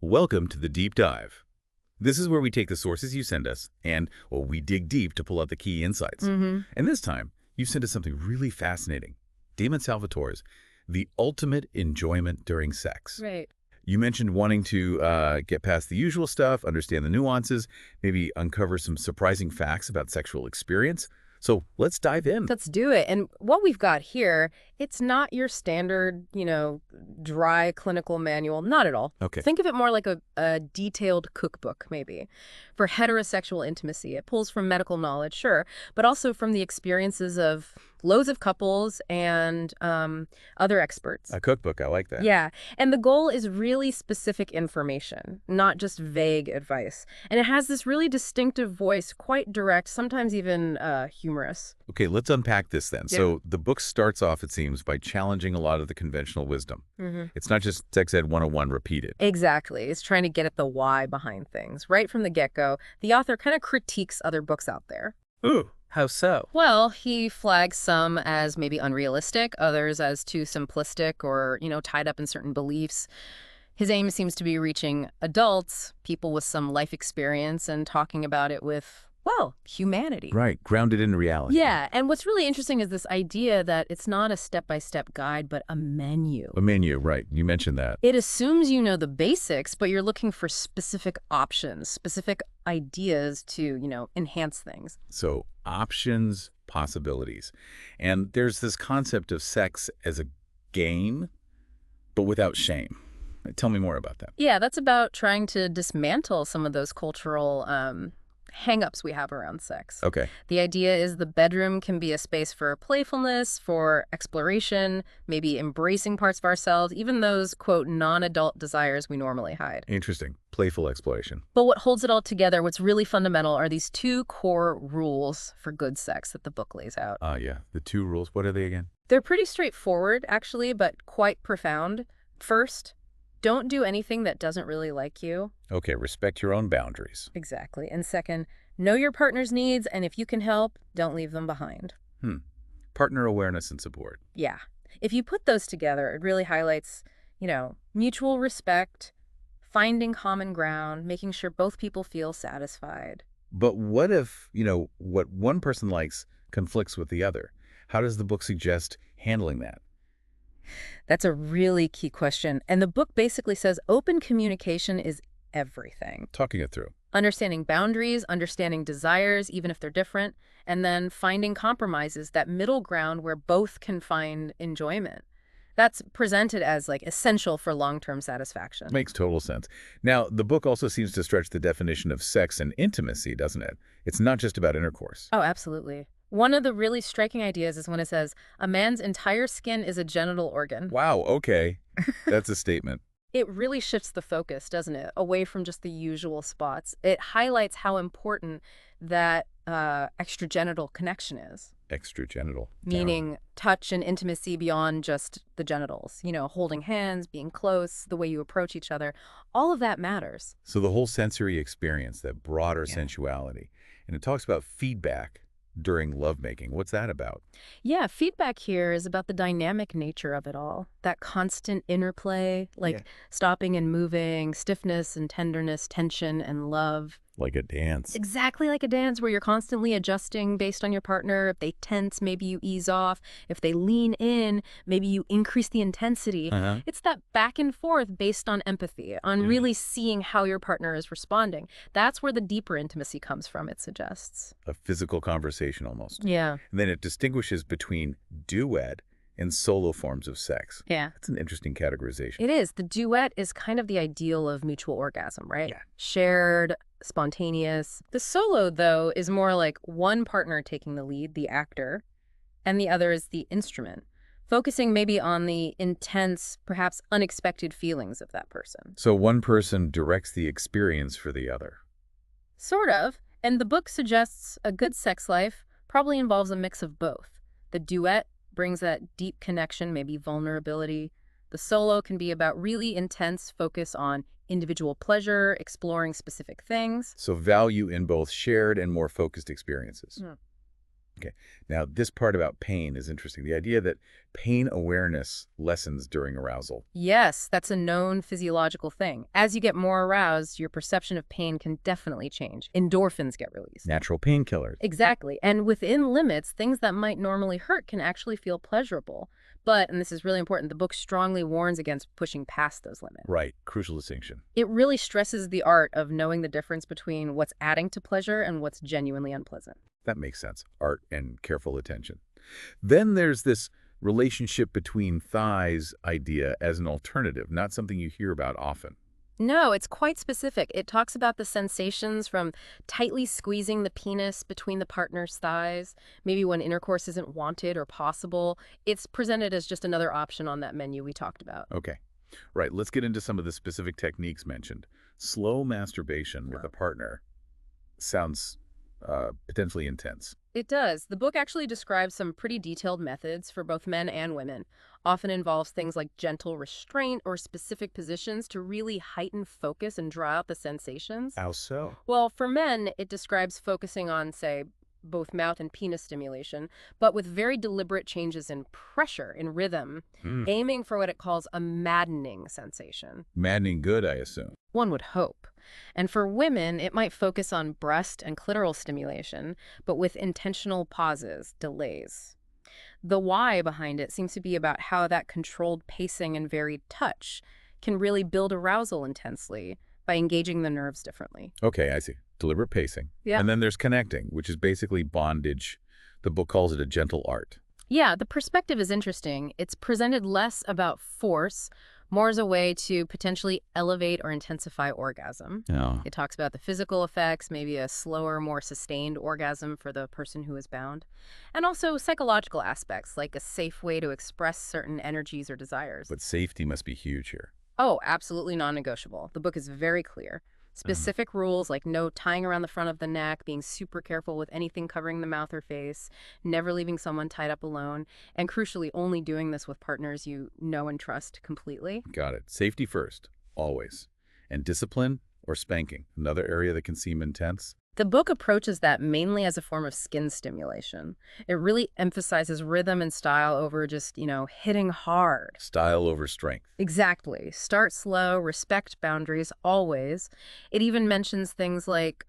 Welcome to the Deep Dive. This is where we take the sources you send us and, well, we dig deep to pull out the key insights. And this time, you sent us something really fascinating. Damon Salvatore's The Ultimate Enjoyment During Sex. Right. You mentioned wanting to get past the usual stuff, understand the nuances, maybe uncover some surprising facts about sexual experience. So let's dive in. Let's do it. And what we've got here, it's not your standard, dry clinical manual. Not at all. Okay. Think of it more like a detailed cookbook, maybe, for heterosexual intimacy. It pulls from medical knowledge, sure, but also from the experiences of loads of couples and other experts. A cookbook, I like that. Yeah. And the goal is really specific information, not just vague advice. And it has this really distinctive voice, quite direct, sometimes even humorous. Okay, let's unpack this then. Yeah. So the book starts off, it seems, by challenging a lot of the conventional wisdom. It's not just Sex Ed 101 repeated. Exactly. It's trying to get at the why behind things. Right from the get-go, the author kind of critiques other books out there. Ooh, how so? Well, he flags some as maybe unrealistic, others as too simplistic or, tied up in certain beliefs. His aim seems to be reaching adults, people with some life experience, and talking about it with, well, humanity. Right, grounded in reality. Yeah, and what's really interesting is this idea that it's not a step-by-step guide, but a menu. A menu, right. You mentioned that. It assumes you know the basics, but you're looking for specific options, specific ideas to, enhance things. So options, possibilities. And there's this concept of sex as a game, but without shame. Tell me more about that. Yeah, that's about trying to dismantle some of those cultural hang-ups we have around sex. Okay. The idea is the bedroom can be a space for playfulness, for exploration, maybe embracing parts of ourselves, even those, quote, non-adult desires we normally hide. Interesting. Playful exploration. But what holds it all together, what's really fundamental, are these two core rules for good sex that the book lays out. Yeah. The two rules. What are they again? They're pretty straightforward, actually, but quite profound. First, don't do anything that doesn't really like you. Okay, respect your own boundaries. Exactly. And second, know your partner's needs, and if you can help, don't leave them behind. Partner awareness and support. Yeah. If you put those together, it really highlights, mutual respect, finding common ground, making sure both people feel satisfied. But what if, what one person likes conflicts with the other? How does the book suggest handling that? That's a really key question. And the book basically says open communication is everything. Talking it through. Understanding boundaries, understanding desires, even if they're different, and then finding compromises, that middle ground where both can find enjoyment. That's presented as essential for long-term satisfaction. Makes total sense. Now, the book also seems to stretch the definition of sex and intimacy, doesn't it? It's not just about intercourse. Oh, absolutely. One of the really striking ideas is when it says, a man's entire skin is a genital organ. Wow, okay. That's a statement. It really shifts the focus, doesn't it? Away from just the usual spots. It highlights how important that extragenital connection is. Extragenital. Meaning touch and intimacy beyond just the genitals. Holding hands, being close, the way you approach each other. All of that matters. So the whole sensory experience, that broader sensuality. And it talks about feedback during lovemaking. What's that about? Yeah, feedback here is about the dynamic nature of it all. That constant interplay, stopping and moving, stiffness and tenderness, tension and love. Like a dance. Exactly like a dance where you're constantly adjusting based on your partner. If they tense, maybe you ease off. If they lean in, maybe you increase the intensity. It's that back and forth based on empathy, on really seeing how your partner is responding. That's where the deeper intimacy comes from, it suggests. A physical conversation almost. Yeah. And then it distinguishes between duet and solo forms of sex. Yeah. That's an interesting categorization. It is. The duet is kind of the ideal of mutual orgasm, right? Yeah. Shared, spontaneous. The solo, though, is more like one partner taking the lead, the actor, and the other is the instrument, focusing maybe on the intense, perhaps unexpected feelings of that person. So one person directs the experience for the other. Sort of. And the book suggests a good sex life probably involves a mix of both. The duet brings that deep connection, maybe vulnerability. The solo can be about really intense focus on individual pleasure, exploring specific things. So value in both shared and more focused experiences. Okay. Now, this part about pain is interesting. The idea that pain awareness lessens during arousal. Yes, that's a known physiological thing. As you get more aroused, your perception of pain can definitely change. Endorphins get released. Natural painkillers. Exactly. And within limits, things that might normally hurt can actually feel pleasurable. But, and this is really important, the book strongly warns against pushing past those limits. Right. Crucial distinction. It really stresses the art of knowing the difference between what's adding to pleasure and what's genuinely unpleasant. That makes sense. Art and careful attention. Then there's this relationship between thighs idea as an alternative, not something you hear about often. No, it's quite specific. It talks about the sensations from tightly squeezing the penis between the partner's thighs, maybe when intercourse isn't wanted or possible. It's presented as just another option on that menu we talked about. Okay. Right. Let's get into some of the specific techniques mentioned. Slow masturbation with a partner sounds potentially intense. It does. The book actually describes some pretty detailed methods for both men and women. Often involves things like gentle restraint or specific positions to really heighten focus and draw out the sensations. How so? Well, for men, it describes focusing on, say, both mouth and penis stimulation, but with very deliberate changes in pressure, in rhythm, aiming for what it calls a maddening sensation. Maddening good, I assume. One would hope. And for women, it might focus on breast and clitoral stimulation, but with intentional pauses, delays. The why behind it seems to be about how that controlled pacing and varied touch can really build arousal intensely by engaging the nerves differently. Okay, I see. Deliberate pacing. Yeah. And then there's connecting, which is basically bondage. The book calls it a gentle art. Yeah, the perspective is interesting. It's presented less about force, more as a way to potentially elevate or intensify orgasm. Oh. It talks about the physical effects, maybe a slower, more sustained orgasm for the person who is bound, and also psychological aspects, like a safe way to express certain energies or desires. But safety must be huge here. Oh, absolutely non-negotiable. The book is very clear. Specific rules like no tying around the front of the neck, being super careful with anything covering the mouth or face, never leaving someone tied up alone, and crucially only doing this with partners you know and trust completely. Got it. Safety first, always. And discipline or spanking, another area that can seem intense. The book approaches that mainly as a form of skin stimulation. It really emphasizes rhythm and style over just, hitting hard. Style over strength. Exactly. Start slow, respect boundaries, always. It even mentions things like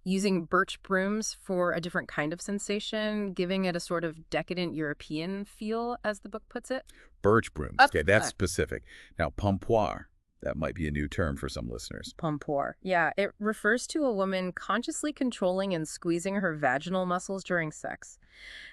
using birch brooms for a different kind of sensation, giving it a sort of decadent European feel, as the book puts it. Birch brooms. Okay, that's specific. Now, pompoir. That might be a new term for some listeners. Pompoir. Yeah, it refers to a woman consciously controlling and squeezing her vaginal muscles during sex.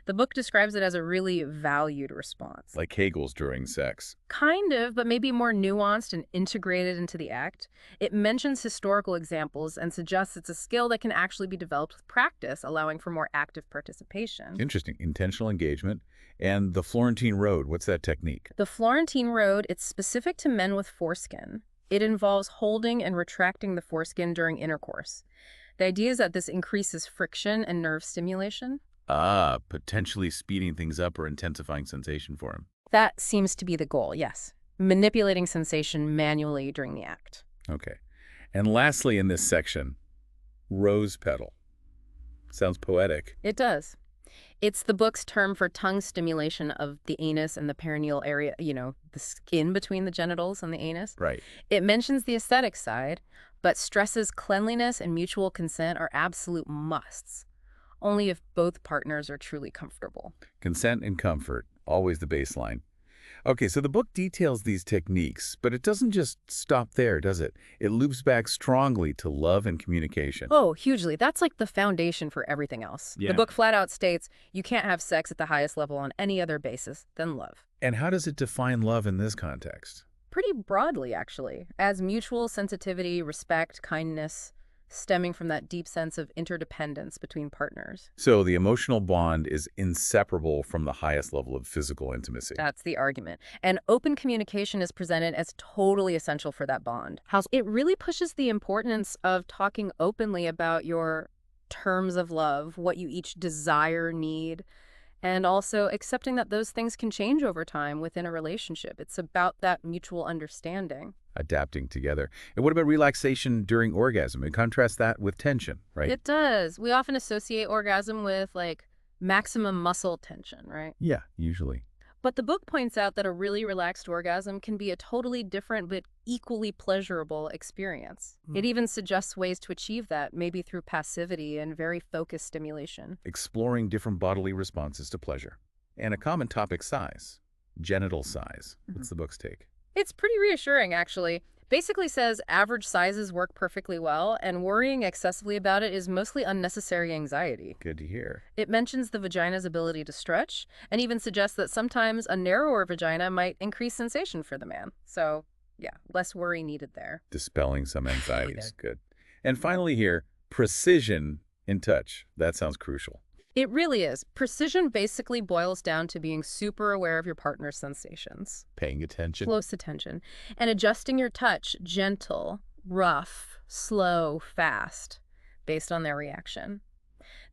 The book describes it as a really valued response. Like Hegel's during sex. Kind of, but maybe more nuanced and integrated into the act. It mentions historical examples and suggests it's a skill that can actually be developed with practice, allowing for more active participation. Interesting. Intentional engagement. And the Florentine Road, what's that technique? The Florentine Road, it's specific to men with foreskin. It involves holding and retracting the foreskin during intercourse. The idea is that this increases friction and nerve stimulation. Ah, potentially speeding things up or intensifying sensation for him. That seems to be the goal, yes. Manipulating sensation manually during the act. Okay. And lastly in this section, rose petal. Sounds poetic. It does. It's the book's term for tongue stimulation of the anus and the perineal area, the skin between the genitals and the anus. Right. It mentions the aesthetic side, but stresses cleanliness and mutual consent are absolute musts. Only if both partners are truly comfortable. Consent and comfort, always the baseline. Okay, so the book details these techniques, but it doesn't just stop there, does it? It loops back strongly to love and communication. Oh, hugely. That's like the foundation for everything else. Yeah. The book flat out states you can't have sex at the highest level on any other basis than love. And how does it define love in this context? Pretty broadly, actually, as mutual sensitivity, respect, kindness, stemming from that deep sense of interdependence between partners. So the emotional bond is inseparable from the highest level of physical intimacy. That's the argument. And open communication is presented as totally essential for that bond. It really pushes the importance of talking openly about your terms of love, what you each desire, need, and also accepting that those things can change over time within a relationship. It's about that mutual understanding. Adapting together. And what about relaxation during orgasm? And contrast that with tension, right? It does. We often associate orgasm with, maximum muscle tension, right? Yeah, usually. But the book points out that a really relaxed orgasm can be a totally different but equally pleasurable experience. It even suggests ways to achieve that, maybe through passivity and very focused stimulation. Exploring different bodily responses to pleasure. And a common topic, size. Genital size. What's the book's take? It's pretty reassuring, actually. Basically says average sizes work perfectly well, and worrying excessively about it is mostly unnecessary anxiety. Good to hear. It mentions the vagina's ability to stretch, and even suggests that sometimes a narrower vagina might increase sensation for the man. So, yeah, less worry needed there. Dispelling some anxieties. Good. And finally here, precision in touch. That sounds crucial. It really is. Precision basically boils down to being super aware of your partner's sensations. Paying attention. Close attention. And adjusting your touch, gentle, rough, slow, fast, based on their reaction.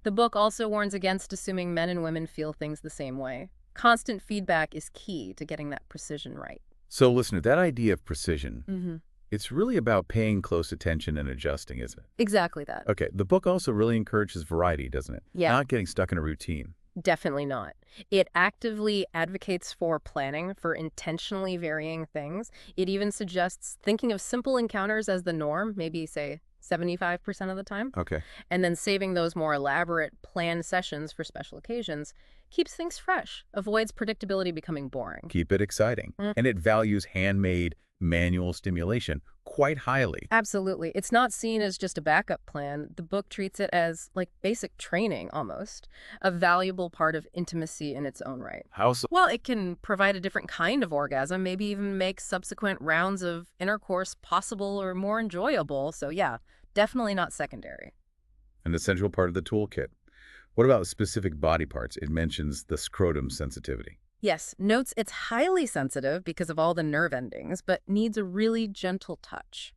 The book also warns against assuming men and women feel things the same way. Constant feedback is key to getting that precision right. So, listener, that idea of precision, it's really about paying close attention and adjusting, isn't it? Exactly that. Okay, the book also really encourages variety, doesn't it? Yeah. Not getting stuck in a routine. Definitely not. It actively advocates for planning, for intentionally varying things. It even suggests thinking of simple encounters as the norm, maybe, say, 75% of the time. Okay. And then saving those more elaborate planned sessions for special occasions keeps things fresh, avoids predictability becoming boring. Keep it exciting. And it values handmade manual stimulation quite highly. Absolutely. It's not seen as just a backup plan. The book treats it as like basic training almost, a valuable part of intimacy in its own right. How so? Well, it can provide a different kind of orgasm, maybe even make subsequent rounds of intercourse possible or more enjoyable. So yeah, definitely not secondary. An essential part of the toolkit. What about specific body parts? It mentions the scrotum sensitivity. Yes, notes it's highly sensitive because of all the nerve endings, but needs a really gentle touch.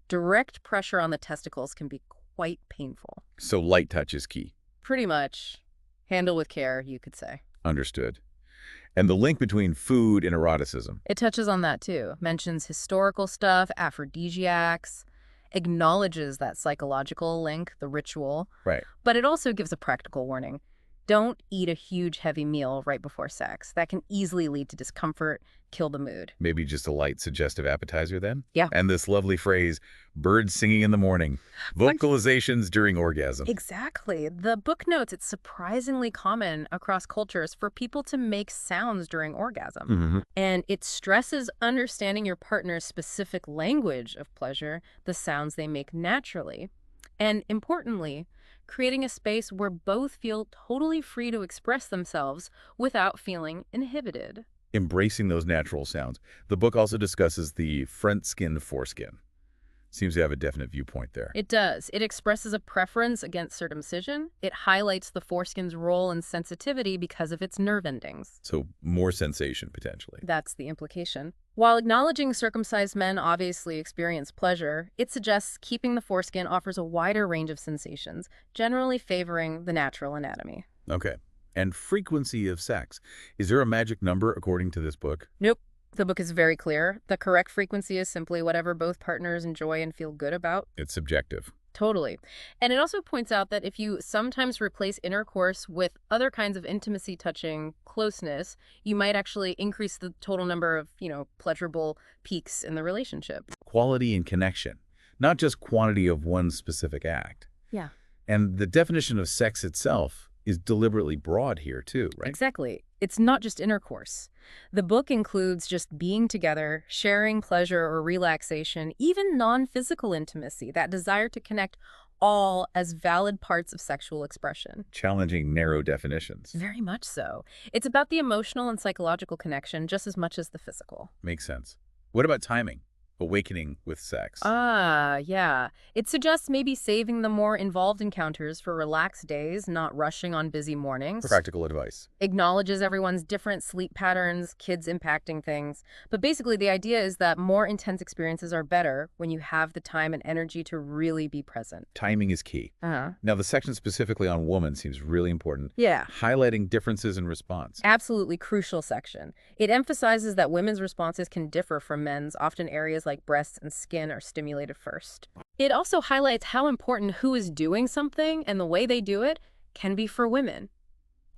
Direct pressure on the testicles can be quite painful. So light touch is key. Pretty much. Handle with care, you could say. Understood. And the link between food and eroticism. It touches on that too. Mentions historical stuff, aphrodisiacs, acknowledges that psychological link, the ritual. Right. But it also gives a practical warning. Don't eat a huge, heavy meal right before sex. That can easily lead to discomfort, kill the mood. Maybe just a light suggestive appetizer then? Yeah. And this lovely phrase, birds singing in the morning, vocalizations during orgasm. Exactly. The book notes it's surprisingly common across cultures for people to make sounds during orgasm. And it stresses understanding your partner's specific language of pleasure, the sounds they make naturally. And importantly, creating a space where both feel totally free to express themselves without feeling inhibited. Embracing those natural sounds. The book also discusses the front skin foreskin. Seems to have a definite viewpoint there. It does. It expresses a preference against circumcision. It highlights the foreskin's role and sensitivity because of its nerve endings. So more sensation, potentially. That's the implication. While acknowledging circumcised men obviously experience pleasure, it suggests keeping the foreskin offers a wider range of sensations, generally favoring the natural anatomy. Okay. And frequency of sex. Is there a magic number according to this book? Nope. The book is very clear. The correct frequency is simply whatever both partners enjoy and feel good about. It's subjective. Totally. And it also points out that if you sometimes replace intercourse with other kinds of intimacy touching closeness, you might actually increase the total number of, pleasurable peaks in the relationship. Quality and connection, not just quantity of one specific act. Yeah. And the definition of sex itself is deliberately broad here too, right? Exactly. It's not just intercourse. The book includes just being together, sharing pleasure or relaxation, even non-physical intimacy, that desire to connect, all as valid parts of sexual expression. Challenging narrow definitions. Very much so. It's about the emotional and psychological connection just as much as the physical. Makes sense. What about timing? Awakening with sex. Yeah. It suggests maybe saving the more involved encounters for relaxed days, not rushing on busy mornings. Practical advice. Acknowledges everyone's different sleep patterns, kids impacting things. But basically, the idea is that more intense experiences are better when you have the time and energy to really be present. Timing is key. Uh-huh. Now, the section specifically on women seems really important. Yeah. Highlighting differences in response. Absolutely crucial section. It emphasizes that women's responses can differ from men's, often areas like breasts and skin are stimulated first. It also highlights how important who is doing something and the way they do it can be for women.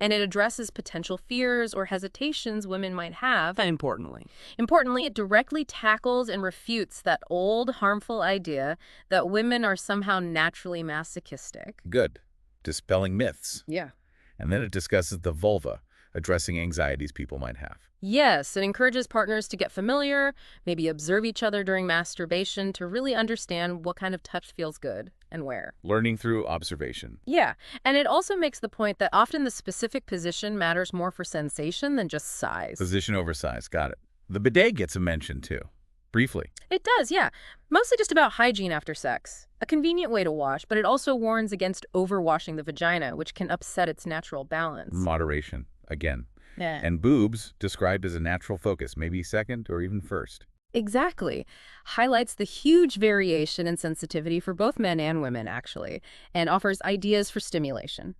And it addresses potential fears or hesitations women might have. Importantly. Importantly, it directly tackles and refutes that old, harmful idea that women are somehow naturally masochistic. Good. Dispelling myths. Yeah. And then it discusses the vulva, addressing anxieties people might have. Yes, it encourages partners to get familiar, maybe observe each other during masturbation to really understand what kind of touch feels good and where. Learning through observation. Yeah, and it also makes the point that often the specific position matters more for sensation than just size. Position over size. Got it. The bidet gets a mention, too. Briefly. It does, yeah. Mostly just about hygiene after sex. A convenient way to wash, but it also warns against overwashing the vagina, which can upset its natural balance. Moderation. Again. Yeah. And boobs, described as a natural focus, maybe second or even first. Exactly. Highlights the huge variation in sensitivity for both men and women, actually, and offers ideas for stimulation.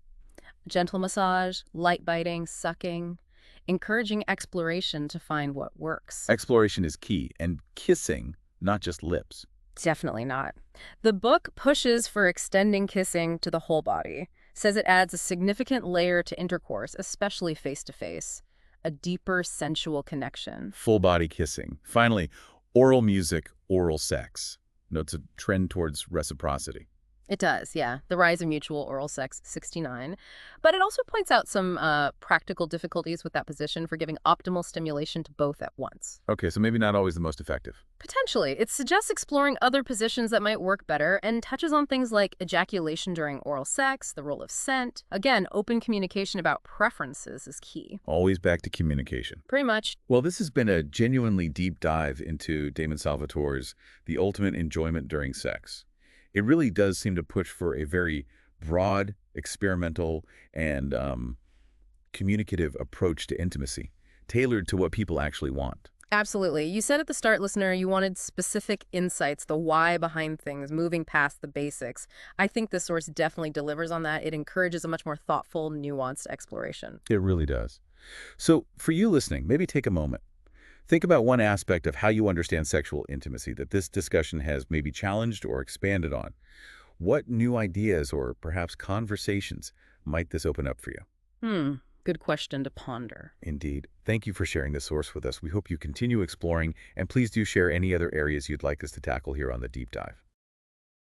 Gentle massage, light biting, sucking, encouraging exploration to find what works. Exploration is key, and kissing, not just lips. Definitely not. The book pushes for extending kissing to the whole body, says it adds a significant layer to intercourse, especially face-to-face, a deeper sensual connection. Full body kissing. Finally, oral music, oral sex. Notes a trend towards reciprocity. It does, yeah. The rise of mutual oral sex, 69. But it also points out some practical difficulties with that position for giving optimal stimulation to both at once. Okay, so maybe not always the most effective. Potentially. It suggests exploring other positions that might work better and touches on things like ejaculation during oral sex, the role of scent. Again, open communication about preferences is key. Always back to communication. Pretty much. Well, this has been a genuinely deep dive into Damon Salvatore's The Ultimate Enjoyment During Sex. It really does seem to push for a very broad, experimental, and communicative approach to intimacy, tailored to what people actually want. Absolutely. You said at the start, listener, you wanted specific insights, the why behind things, moving past the basics. I think this source definitely delivers on that. It encourages a much more thoughtful, nuanced exploration. It really does. So for you listening, maybe take a moment. Think about one aspect of how you understand sexual intimacy that this discussion has maybe challenged or expanded on. What new ideas or perhaps conversations might this open up for you? Good question to ponder. Indeed. Thank you for sharing this source with us. We hope you continue exploring, and please do share any other areas you'd like us to tackle here on The Deep Dive.